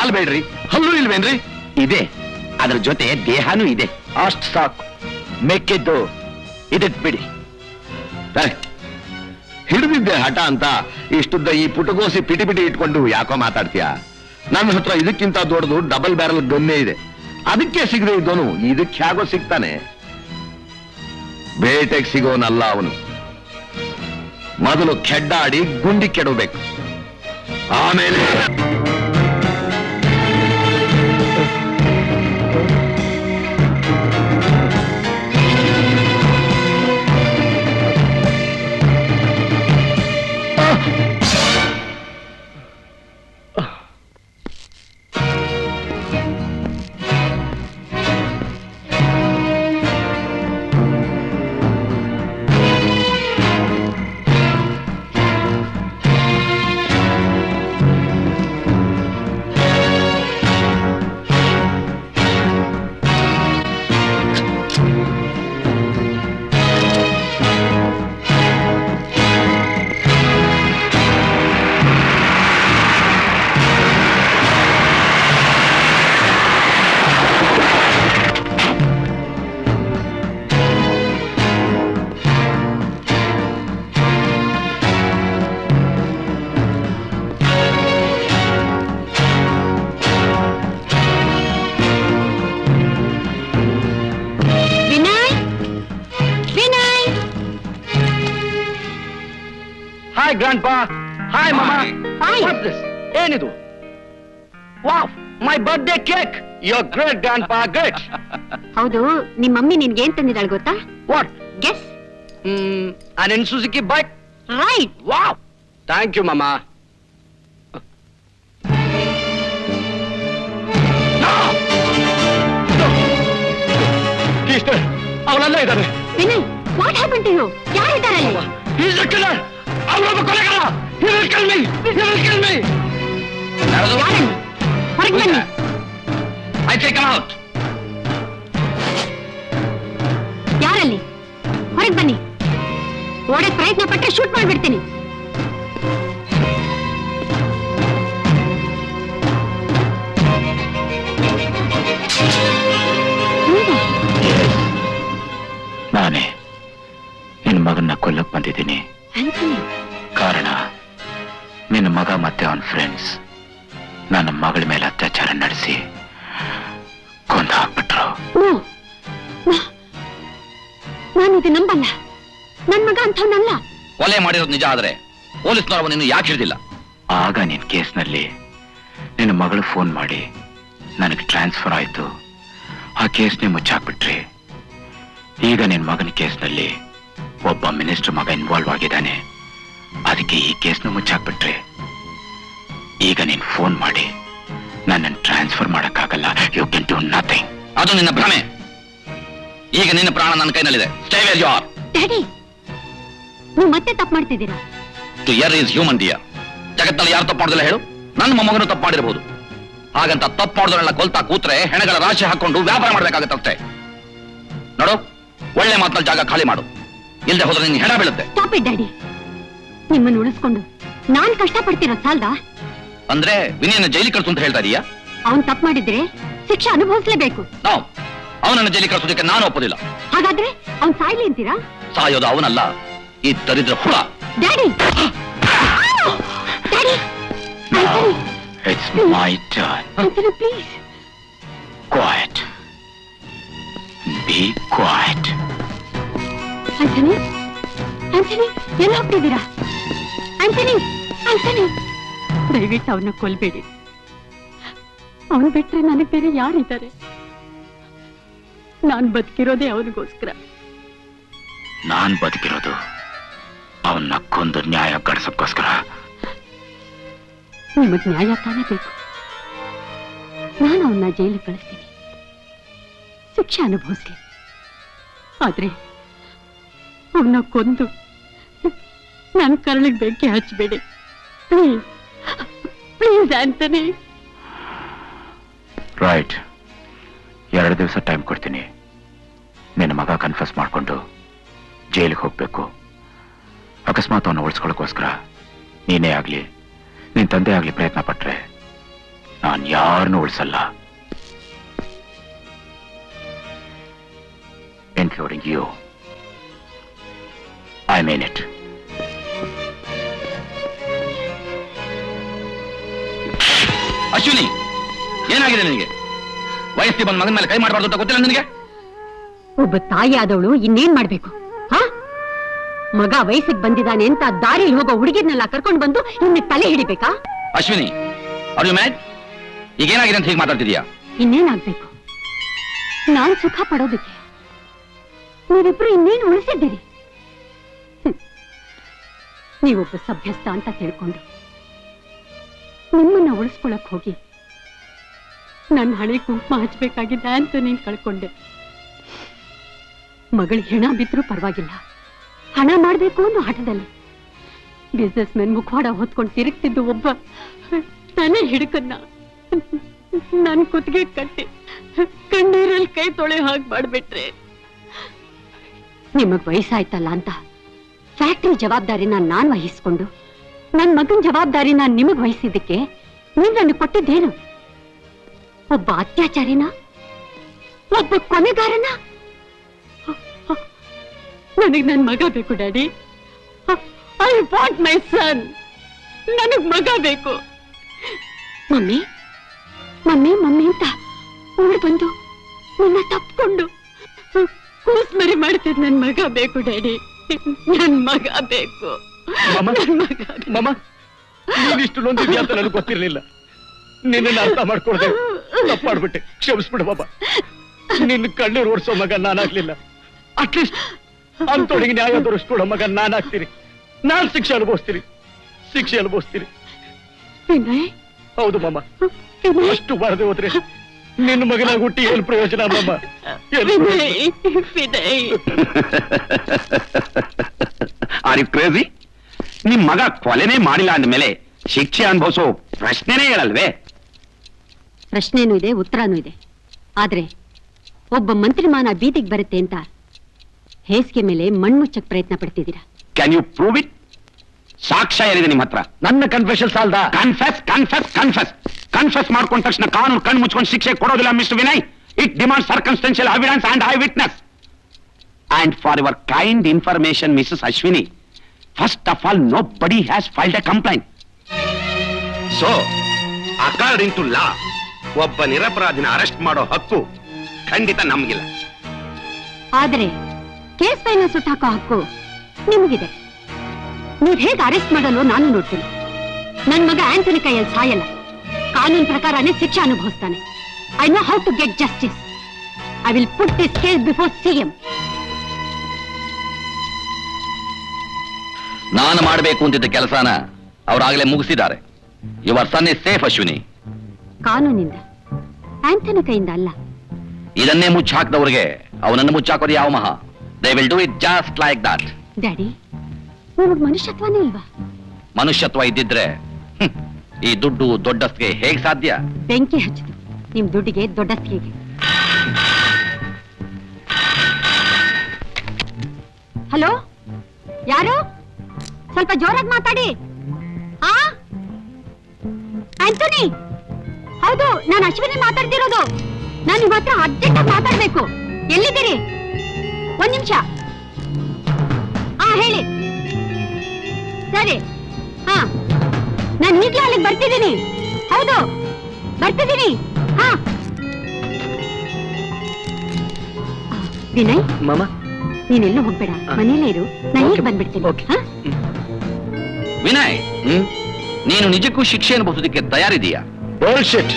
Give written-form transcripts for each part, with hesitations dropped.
ಕಾಲ್ ಬೇಡ್ರಿ, ಹಲ್ಲು ಇಲ್ವೇನ್ರಿ? ಇದೆ, ಅದ್ರ ಜೊತೆ ದೇಹನೂ ಇದೆ. ಅಷ್ಟು ಸಾಕು, ಮೆಕ್ಕಿದ್ದು ಇದಕ್ ಬಿಡಿ. ಹಿಡಿದಿದ್ದೆ ಹಠ ಅಂತ ಇಷ್ಟುದ್ದ ಈ ಪುಟಗೋಸಿ ಪಿಟಿ ಪಿಟಿ ಇಟ್ಕೊಂಡು ಯಾಕೋ ಮಾತಾಡ್ತೀಯ? ನನ್ನ ಹತ್ರ ಇದಕ್ಕಿಂತ ದೊಡ್ಡದು ಡಬಲ್ ಬ್ಯಾರಲ್ ಗನ್ನೇ ಇದೆ. ಅದಕ್ಕೆ ಸಿಗದೆ ಇದ್ದವನು ಇದಕ್ಕೆ ಹೇಗೋ ಸಿಗ್ತಾನೆ? ಬೇಟೆಗೆ ಸಿಗೋನಲ್ಲ ಅವನು. ಮೊದಲು ಕೆಡ್ಡಾಡಿ ಗುಂಡಿ ಕೆಡಬೇಕು, ಆಮೇಲೆ Hi, Grandpa. Hi, Mama. Hi. What's this? ಏನಿದು? Wow, my birthday cake. You're great, Grandpa. Great. ಹೌದು, ನಿಮ್ ಮಮ್ಮಿ ನಿನ್ಗೆ ಏನ್ ತಂದಿದ್ದಾಳೆ ಗೊತ್ತಾ? What? Guess. An Suzuki bike. Right. Wow. Thank you, Mama. No. He's there. ಅವನಲ್ಲ ಇದ್ದಾನೆ. Vinay, what happen to you? ಯಾರಿದ್ದಾರೆ ಅಲ್ಲಿ? He's the killer. ಅವನೊಬ್ಬ ಕೊಲೆಗಾರ. He will kill me. He will kill me. ಯಾರನ್ನು? ಹೊರಗೆ ಬನ್ನಿ. I take him out. ಯಾರಲ್ಲಿ? ಹೊರಗೆ ಬನ್ನಿ. ಓಡಕ್ ಪ್ರಯತ್ನ ಪಟ್ಟರೆ ಶೂಟ್ ಮಾಡ್ಬಿಡ್ತೀನಿ. ನಾನೇ ನಿನ್ನ ಮಗನ್ನ ಕೊಲ್ಲಕ್ ಬಂದಿದ್ದೀನಿ. ಕಾರಣ ನಿನ್ನ ಮಗ ಮತ್ತೆ ಅವನ ಫ್ರೆಂಡ್ಸ್ ನನ್ನ ಮಗಳ ಮೇಲೆ ಅತ್ಯಾಚಾರ ನಡೆಸಿ ಕೊಂದು ಹಾಕ್ಬಿಟ್ರು. ನಾನು ಇದು ನಂಬಲ್ಲ. ನನ್ ಮಗ ಅಂಥವನಲ್ಲ. ಕೊಲೆ ಮಾಡಿರೋದು ನಿಜ ಆದ್ರೆ ಪೊಲೀಸ್ನವರು ನಿನ್ನ ಯಾಕೆ ಹಿಡಿದಿಲ್ಲ? ಆಗ ನಿನ್ ಕೇಸ್ನಲ್ಲಿ ನಿನ್ನ ಮಗಳು ಫೋನ್ ಮಾಡಿ ನನಗೆ ಟ್ರಾನ್ಸ್ಫರ್ ಆಯ್ತು. ಆ ಕೇಸ್ನೇ ಮುಚ್ಚಾಕ್ಬಿಟ್ರಿ. ಈಗ ನಿನ್ ಮಗನ ಕೇಸ್ನಲ್ಲಿ ಒಬ್ಬ ಮಿನಿಸ್ಟರ್ ಮಗ ಇನ್ವಾಲ್ವ್ ಆಗಿದ್ದಾನೆ. ಅದಕ್ಕೆ ಈ ಕೇಸ್ನ ಮುಚ್ಚಾಕ್ಬಿಟ್ರೆ ಈಗ ನೀನ್ ಫೋನ್ ಮಾಡಿ ನನ್ನನ್ನು ಟ್ರಾನ್ಸ್ಫರ್ ಮಾಡಕ್ಕಾಗಲ್ಲ. You can do nothing. ಅದು ನಿನ್ನ ಭ್ರಮೆ. ಈಗ ನಿನ್ನ ಪ್ರಾಣ ನನ್ನ ಕೈನಲ್ಲಿದೆ. Stay where you are. Daddy, ನೀವು ಮತ್ತೆ ತಪ್ಪು ಮಾಡ್ತಿದ್ದೀರಾ. To err is human dear. ಜಗತ್ತಲ್ಲಿ ಯಾರು ತಪ್ಪು ಮಾಡೋದಿಲ್ಲ ಹೇಳು? ನನ್ನ ಮೊಮ್ಮಗನು ತಪ್ಪು ಮಾಡಿರಬಹುದು. ಹಾಗಂತ ತಪ್ಪು ಮಾಡೋದ್ರನ್ನ ಕೊಲ್ತಾ ಕೂತ್ರೆ ಹೆಣಗಳ ರಾಶಿ ಹಾಕೊಂಡು ವ್ಯಾಪಾರ ಮಾಡ್ಬೇಕಾಗತ್ತಷ್ಟೇ. ನೋಡು, ಒಳ್ಳೆ ಮಾತಲ್ಲಿ ಜಾಗ ಖಾಲಿ ಮಾಡು. ಇಲ್ಲದೆ ಹೋದ್ರೆ ನಿನ್ನ ಹೆಣ ಬೀಳುತ್ತೆ. Stop it daddy. ನಿಮ್ಮನ್ನು ಉಳಿಸ್ಕೊಂಡು ನಾನ್ ಕಷ್ಟ ಪಡ್ತಿರೋ ಸಾಲ್ದಾ? ಅಂದ್ರೆ ವಿನಯನ ಜೈಲಿಗೆ ಕಳ್ಸು ಅಂತ ಹೇಳ್ತಾ ಇದೀಯಾ? ಅವನ್ ತಪ್ಪು ಮಾಡಿದ್ರೆ ಶಿಕ್ಷೆ ಅನುಭವಿಸಲೇಬೇಕು. ನಾವು ಅವನನ್ನ ಜೈಲಿಗೆ ಕಳ್ಸೋದಕ್ಕೆ ನಾನು ಒಪ್ಪೋದಿಲ್ಲ. ಹಾಗಾದ್ರೆ ಅವ್ನ್ ಸಾಯ್ಲಿ ಅಂತೀರಾ? ಸಾಯೋದು ಅವನಲ್ಲ, ಈ ದರಿದ್ರ ಹುಳ. Daddy, daddy, It's my turn. Antony, please. Quiet. Be quiet. Antony, Antony, ಎಲ್ಲ ಹೋಗ್ತಿದ್ದೀರಾ? ಆಂಟನಿ, ಆಂಟನಿ, ದಯವಿಟ್ಟು ಅವನ್ನ ಕೊಲ್ಬೇಡಿ. ಅವನು ಬಿಟ್ರೆ ನನಗೆ ಬೇರೆ ಯಾರಿದ್ದಾರೆ? ನಾನ್ ಬದುಕಿರೋದೇ ಅವನಿಗೋಸ್ಕರ. ನಾನ್ ಬದುಕಿರೋದು ಅವನ್ನ ಕೊಂದು ನ್ಯಾಯ ಗಳಿಸೋಕ್ಕೋಸ್ಕರ. ನಿಮಗ್ ನ್ಯಾಯ ತಾನೇ ಬೇಕು. ನಾನು ಅವನ್ನ ಜೈಲಿಗೆ ಕಳಿಸ್ತೀನಿ, ಶಿಕ್ಷೆ ಅನುಭವಿಸ್ಲಿ. ಆದ್ರೆ ಅವನ್ನ ಕೊಂದು ನನ್ನ ಕರಳಿಗೆ ಬೆಂಕಿ ಹಚ್ಚಬೇಡಿ ಪ್ಲೀಸ್. Please Antony. ರೈಟ್, 2 ದಿವಸ ಟೈಮ್ ಕೊಡ್ತೀನಿ. ನಿನ್ನ ಮಗ ಕನ್ಫ್ಯೂಸ್ ಮಾಡ್ಕೊಂಡು ಜೈಲಿಗೆ ಹೋಗ್ಬೇಕು. ಅಕಸ್ಮಾತ್ ಅವನ್ನ ಉಳಿಸ್ಕೊಳ್ಳೋಕ್ಕೋಸ್ಕರ ನೀನೇ ಆಗ್ಲಿ ನಿನ್ ತಂದೆ ಆಗ್ಲಿ ಪ್ರಯತ್ನ ಪಟ್ರೆ ನಾನು ಯಾರನ್ನೂ ಉಳಿಸಲ್ಲ, including you. I mean it. Ashwini, ಏನಾಗಿದೆ ನಿನಗೆ? ವಯಸ್ಸಿ ಬಂದ ಮಗನ ಮೇಲೆ ಕೈ ಮಾಡಬಾರ್ದು ಅಂತ ಗೊತ್ತಿಲ್ಲ ನಿನಗೆ? ಒಬ್ಬ ತಾಯಿ ಆದವಳು ಇನ್ನೇನ್ ಮಾಡ್ಬೇಕು? ಹಾ, ಮಗ ವಯಸ್ಸಿಗೆ ಬಂದಿದ್ದಾನೆ ಅಂತ ದಾರಿಲಿ ಹೋಗೋ ಹುಡುಗಿರ್ನೆಲ್ಲ ಕರ್ಕೊಂಡು ಬಂದು ಇನ್ನು ತಲೆ ಹಿಡಿಬೇಕಾ? Ashwini, are you mad? ಈಗೇನಾಗಿದೆ ಅಂತ ಹೀಗೆ ಮಾತಾಡ್ತಿದ್ಯಾ? ಇನ್ನೇನಾಗ್ಬೇಕು? ನಾನ್ ಸುಖ ಪಡೋದಕ್ಕೆ ನೀವಿಬ್ರು ಇನ್ನೇನು ಉಳಿಸಿದ್ದೀರಿ? ನೀವೊಬ್ಬ ಸಭ್ಯಸ್ಥ ಅಂತ ತಿಳ್ಕೊಂಡು ನಿಮ್ಮನ್ನ ಉಳಿಸ್ಕೊಳಕ್ ಹೋಗಿ ನನ್ನ ಹಣೆ ಕುಂಕುಮ ಹಚ್ಬೇಕಾಗಿದ್ದ ಅಂತ ನೀನ್ ಕಳ್ಕೊಂಡೆ. ಮಗಳಿಗೆ ಹೆಣ ಬಿದ್ರೂ ಪರವಾಗಿಲ್ಲ, ಹಣ ಮಾಡ್ಬೇಕು ಅನ್ನೋ ಹಠದಲ್ಲಿ ಬಿಸ್ನೆಸ್ ಮೆನ್ ಮುಖವಾಡ ಹೊತ್ಕೊಂಡು ತಿರುಗ್ತಿದ್ದು ಒಬ್ಬ ತಲೆ ಹಿಡುಕನ್ನ ನನ್ ಕುತ್ತಿಗೆ ಕಟ್ಟಿ ಕಣ್ಣೀರಲ್ಲಿ ಕೈ ತೊಳೆ ಹಾಗೆ ಮಾಡ್ಬಿಟ್ರೆ. ನಿಮಗ್ ವಯಸ್ಸಾಯ್ತಲ್ಲ ಅಂತ ಫ್ಯಾಕ್ಟ್ರಿ ಜವಾಬ್ದಾರಿನ ನಾನ್ ವಹಿಸ್ಕೊಂಡು ನನ್ ಮಗನ್ ಜವಾಬ್ದಾರಿನ ನಿಮಗ್ ವಹಿಸಿದ್ದಕ್ಕೆ ನೀವ್ ನನಗೆ ಕೊಟ್ಟಿದ್ದೇನು? ಒಬ್ಬ ಅತ್ಯಾಚಾರಿನ, ಒಬ್ಬ ಕೊನೆಗಾರನ? ನನಗ್ ನನ್ ಮಗ ಬೇಕು ಡ್ಯಾಡಿ. ಐ ವಾಂಟ್ ಮೈ ಸನ್. ನನಗ್ ಮಗ ಬೇಕು. ಮಮ್ಮಿ ಮಮ್ಮಿ ಮಮ್ಮಿ ಅಂತ ಓಡ್ ಬಂದು ನನ್ನ ತಪ್ಕೊಂಡು ಕೂಸ್ಮರಿ ಮಾಡ್ತಿದ್ ನನ್ ಮಗ ಬೇಕು ಡ್ಯಾಡಿ. ನನ್ ಮಗ ಬೇಕು. ಮಮ್ಮ, ನೀನಿಷ್ಟು ನೊಂದಿದ್ಯಾ ಅಂತ ನನಗೆ ಗೊತ್ತಿರ್ಲಿಲ್ಲ. ನಿನ್ನ ಅರ್ಥ ಮಾಡ್ಕೊಳ್ದೆ ತಪ್ಪಾಡ್ಬಿಟ್ಟೆ, ಕ್ಷಮಿಸ್ಬಿಡು ಬಾಬಾ. ನಿನ್ನ ಕಣ್ಣೀರು ಓಡಿಸೋ ಮಗ ನಾನಾಗ್ಲಿಲ್ಲ. ಅಟ್ಲೀಸ್ಟ್ ಅಂತೊಳಗೆ ನ್ಯಾಯ ದೊರಸ್ಕೊಡೋ ಮಗ ನಾನಾಗ್ತೀನಿ. ನಾನ್ ಶಿಕ್ಷೆ ಅನುಭವಿಸ್ತೀನಿ. ಹೌದು ಮಮ್ಮ, ಅಷ್ಟು ಬಾರದೆ ಹೋದ್ರೆ ನಿನ್ನ ಮಗನಾಗ ಹುಟ್ಟಿ ಏನ್ ಪ್ರಯೋಜನ ಮಮ್ಮ? Are you crazy? ನಿಮ್ ಮಗ ಕೊಲೆನೇ ಮಾಡಿಲ್ಲ ಅಂದ್ಮೇಲೆ ಶಿಕ್ಷೆ ಅನುಭವಿಸೋ ಪ್ರಶ್ನೆನೇ ಹೇಳಲ್ವೇ? ಪ್ರಶ್ನೆನೂ ಇದೆ, ಉತ್ತರನೂ ಇದೆ. ಆದ್ರೆ ಒಬ್ಬ ಮಂತ್ರಿಮಾನ ಬೀದಿಗೆ ಬರುತ್ತೆ ಅಂತ ಹೇಸಿಗೆ ಮೇಲೆ ಮಣ್ಮುಚ್ಚಕ್ ಪ್ರಯತ್ನ ಪಡ್ತಿದ್ದೀರಾ. Can you prove it? ಸಾಕ್ಷ್ಯ ಏನಿದೆ ನಿಮ್ಮ ಹತ್ರ? ನನ್ನ ಕನ್ಫೆಷನ್ ಸಾಲ್ದ? ಕನ್ಫೆಸ್ ಮಾಡ್ಕೊಂಡ ತಕ್ಷಣ ಕಾನೂನು ಕಣ್ಣು ಮುಚ್ಕೊಂಡು ಶಿಕ್ಷೆ ಕೊಡೋದಿಲ್ಲ mister Vinay. It demand circumstantial evidence and eye witness. And for your kind information missus Ashwini, first of all nobody has filed a complaint. So according to law ಒಬ್ಬ ನಿರಪರಾಧಿನ ಅರೆಸ್ಟ್ ಮಾಡೋ ಹಕ್ಕು ಖಂಡಿತ ನಮಗಿಲ್ಲ. ಆದ್ರೆ ಕೇಸ್ ಫೈಲ್ನ ಸುಟ್ಟಾಕೋ ಹಕ್ಕು ನಿಮಗಿದೆ. ನೀವ್ ಹೇಗೆ ಅರೆಸ್ಟ್ ಮಾಡಲು ನಾನು ನೋಡ್ತೀನಿ. ನನ್ ಮಗ ಆಂಟನಿ ಕೈಯಲ್ಲಿ ಸಾಯಲ್ಲ, ಕಾನೂನು ಪ್ರಕಾರನೇ ಶಿಕ್ಷೆ ಅನುಭವಿಸ್ತಾನೆ. I know how to get justice. I will put this case before CM. ನಾನು ಮಾಡಬೇಕು ಅಂತಿದ್ದ ಕೆಲಸನ ಅವರಾಗಲೇ ಮುಗಿಸಿದ್ದಾರೆ. Your son is safe Ashwini. ಕಾನೂನಿಂದ, ಆಂಟನಿ ಕೈಯಿಂದ ಅಲ್ಲ. ಇದನ್ನೇ ಮುಚ್ಚಾಕ್ದವ್ರಿಗೆ ಅವನನ್ನು ಮುಚ್ಚಾಕೋದು ಯಾವ ಮಹಾ? They will do it just like that. Daddy, ನಿಮಗ್ ಮನುಷ್ಯತ್ವನೇ ಇಲ್ವಾ? ಮನುಷ್ಯತ್ವ ಇದ್ದಿದ್ರೆ ಈ ದುಡ್ಡು ದೊಡ್ಡಸ್ಗೆ ಹೇಗೆ ಸಾಧ್ಯ? ಬೆಂಕಿ ಹಚ್ಚಿತು ನಿಮ್ ದುಡ್ಡಿಗೆ, ದೊಡ್ಡಸ್ತಿಗೆ. ಹಲೋ, ಯಾರು? ಸ್ವಲ್ಪ ಜೋರಾಗಿ ಮಾತಾಡಿ. ಆಂಟನಿ, ಹೌದು, ನಾನು ಅಶ್ವಿನಿ ಮಾತಾಡ್ತಿರೋದು. ನಾನು ನಿಮ್ಮ ಹತ್ರ ಅರ್ಜೆಂಟ್ ಆಗಿ ಮಾತಾಡ್ಬೇಕು. ಎಲ್ಲಿದ್ದೀರಿ? ಒಂದ್ ನಿಮಿಷ. ಹೇಳಿ. ಸರಿ, ನಾನು ಈಗಲೇ ಅಲ್ಲಿಗೆ ಬರ್ತಿದ್ದೀನಿ. ಹೌದು, ಬರ್ತಿದ್ದೀನಿ. ವಿನಯ್, ಮಾಮ, ನೀನೆಲ್ಲೂ ಹೋಗ್ಬೇಡ, ಮನೇಲೇ ಇರು. ನಾನು ಈಗ ಬಂದ್ಬಿಡ್ತೀನಿ. ವಿನಯ್, ನೀನು ನಿಜಕ್ಕೂ ಶಿಕ್ಷೆ ಅನುಭವಿಸೋದಕ್ಕೆ ತಯಾರಿದೀಯಾ? ಬುಲ್ಶಿಟ್.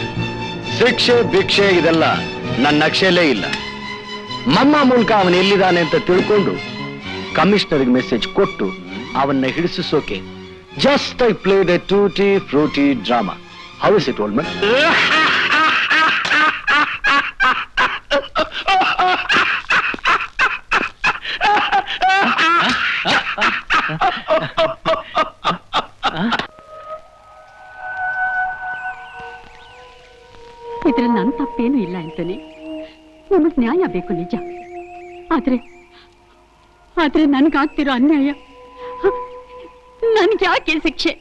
ಶಿಕ್ಷೆ ಭಿಕ್ಷೆ ಇದೆಲ್ಲ ನನ್ನ ನಕ್ಷೆಯಲ್ಲೇ ಇಲ್ಲ. ಮಮ್ಮ ಮೂಲಕ ಅವನು ಎಲ್ಲಿದ್ದಾನೆ ಅಂತ ತಿಳ್ಕೊಂಡು ಕಮಿಷನರ್ಗೆ ಮೆಸೇಜ್ ಕೊಟ್ಟು ಅವನ್ನ ಹಿಡಿಸೋಕೆ just I played a tutti frutti drama. How is it old man? ಇದ್ರಲ್ಲಿ ನನ್ನ ತಪ್ಪೇನು ಇಲ್ಲ ಅಂತಾನೆ. ನಿಮಗ್ ನ್ಯಾಯ ಬೇಕು ನಿಜ. ಆದ್ರೆ ನನ್ಗಾಗ್ತಿರೋ ಅನ್ಯಾಯ, ನನ್ಗೆ ಯಾಕೆ ಶಿಕ್ಷೆ?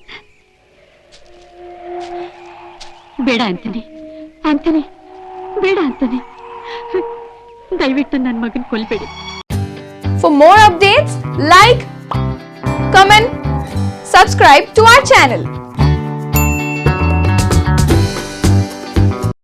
ಬೇಡ ಆಂಟನಿ, ಆಂಟನಿ, ಬೇಡ ಆಂಟನಿ, ದಯವಿಟ್ಟು ನನ್ನ ಮಗನ್ ಕೊಲ್ಬೇಡಿ. For more updates, like, comment, subscribe to our channel.